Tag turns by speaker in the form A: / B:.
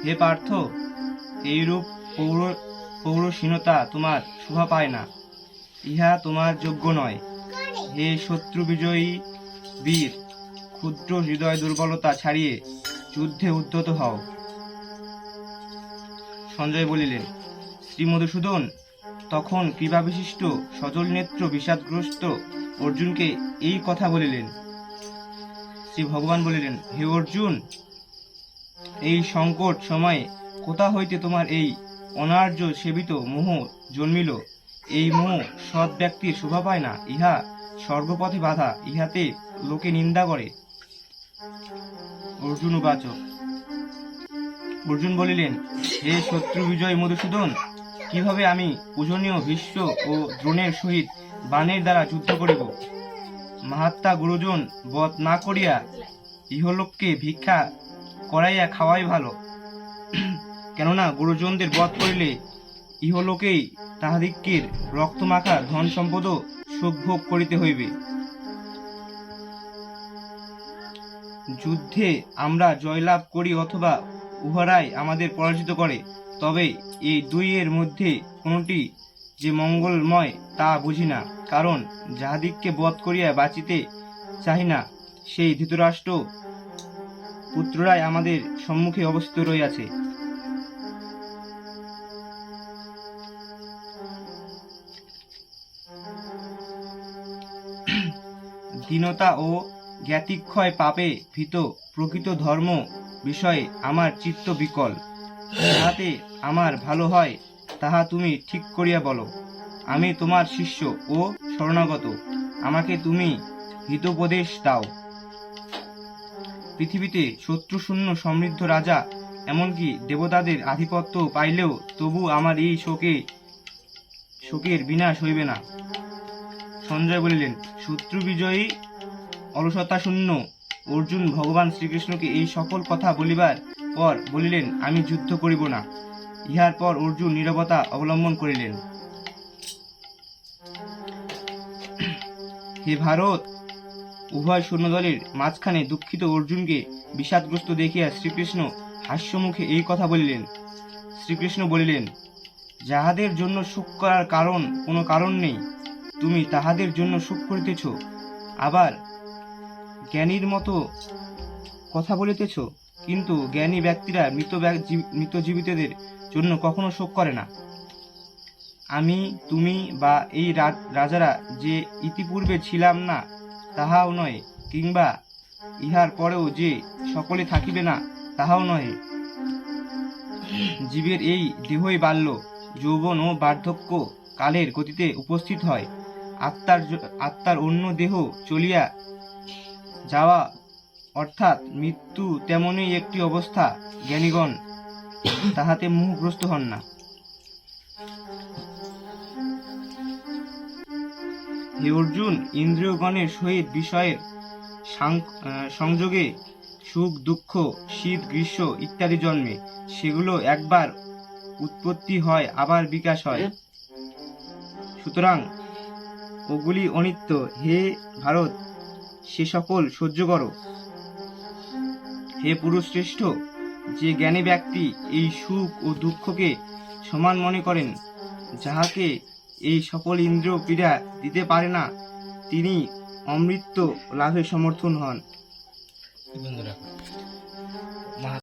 A: হে পার্থ, এইরূপ পৌরসীনতা তোমার শোভা পায় না, ইহা তোমার যোগ্য নয়। হে শত্রু বিজয়ী বীর, ক্ষুদ্র হৃদয় দুর্বলতা ছাড়িয়ে যুদ্ধে উদ্যত হও। সঞ্জয় বলিলেন, শ্রী মধুসূদন তখন কৃপাবিশিষ্ট সজল নেত্র বিষাদগ্রস্ত অর্জুনকে এই কথা বলিলেন। শ্রী ভগবান বলিলেন, হে অর্জুন, এই সংকট সময়ে কোথা হইতে তোমার এই অনার্য সেবিত মোহ জন্মিল? এই মোহ সৎ ব্যক্তির শোভা পায় না, ইহা স্বর্গপথে বাধা, ইহাতে লোকে নিন্দা করে। অর্জুন উবাচ। অর্জুন বলিলেন, হে শত্রু বিজয় মধুসূদন, কিভাবে আমি পূজনীয় ভীষ্ম ও দ্রোণের সহিত বাণের দ্বারা যুদ্ধ করিব? মাহাত্মা গুরুজন বধ না করিয়া ইহলোককে ভিক্ষা করাইয়া খাওয়াই ভালো। কেননা গুরুজনদের বধ করিলে ইহলোকেই তাহাদিগের রক্তমাখা ধন সম্পদ সুখ ভোগ করিতে হইবে। যুদ্ধে আমরা জয়লাভ করি অথবা উহারাই আমাদের পরাজিত করে, তবে এই দুইয়ের মধ্যে কোনটি যে মঙ্গলময় তা বুঝি না। কারণ যাহাদিগকে বধ করিয়া বাঁচিতে চাহি না, সেই ধৃতরাষ্ট্র পুত্ররাই আমাদের সম্মুখে অবস্থিত রহিয়াছে। দীনতা ও জ্ঞাতিক্ষয় পাপে ভীত প্রকৃত ধর্ম বিষয়ে আমার চিত্ত বিকল। যাহাতে আমার ভালো হয় তাহা তুমি ঠিক করিয়া বলো। আমি তোমার শিষ্য ও শরণাগত, আমাকে তুমি হিতোপদেশ দাও। পৃথিবীতে শত্রুশূন্য সমৃদ্ধ রাজা, এমনকি দেবতাদের আধিপত্য পাইলেও তবু আমার এই শোকের বিনাশ হইবে না। সঞ্জয় বলিলেন, শত্রু বিজয়ী অলসতা শূন্য অর্জুন ভগবান শ্রীকৃষ্ণকে এই সকল কথা বলিবার পর বলিলেন, আমি যুদ্ধ করিব না। ইহার পর অর্জুন নীরবতা অবলম্বন করিলেন। হে ভারত, উভয় সৈন্যদলের মাঝখানে দুঃখিত অর্জুনকে বিষাদগ্রস্ত দেখিয়া শ্রীকৃষ্ণ হাস্যমুখে এই কথা বলিলেন। শ্রীকৃষ্ণ বলিলেন, যাহাদের জন্য সুখ করার কোনো কারণ নেই, তুমি তাহাদের জন্য সুখ করিতেছ, আবার জ্ঞানীর মতো কথা বলিতেছ। কিন্তু জ্ঞানী ব্যক্তিরা মৃত জীবিতদের জন্য কখনো শোক করে না। আমি, তুমি বা এই রাজারা যে ইতিপূর্বে ছিলাম না তাহাও নয়, কিংবা ইহার পরেও যে সকলে থাকিবে না তাহাও নহে। জীবের এই দেহই বাল্য, যৌবন ও বার্ধক্য কালের গতিতে উপস্থিত হয়। আত্মার অন্য দেহ চলিয়া যাওয়া অর্থাৎ মৃত্যু তেমনই একটি অবস্থা। জ্ঞানীগণ তাহাতে মোহগ্রস্ত হন না। হে অর্জুন, ইন্দ্রিয়গণের সহিত বিষয়ের সংযোগে সুখ দুঃখ শীত গ্রীষ্ম ইত্যাদি জন্মে। সেগুলো একবার উৎপত্তি হয়, আবার বিকাশ হয়, সুতরাং ওগুলি অনিত্য। হে ভারত, সে সকল সহ্য করো। হে পুরুষ শ্রেষ্ঠ, যে জ্ঞানী ব্যক্তি এই সুখ ও দুঃখকে সমান মনে করেন, যাহাকে এই সকল ইন্দ্রিয় পীড়া দিতে পারে না, তিনি অমৃত লাভে সমর্থন হন।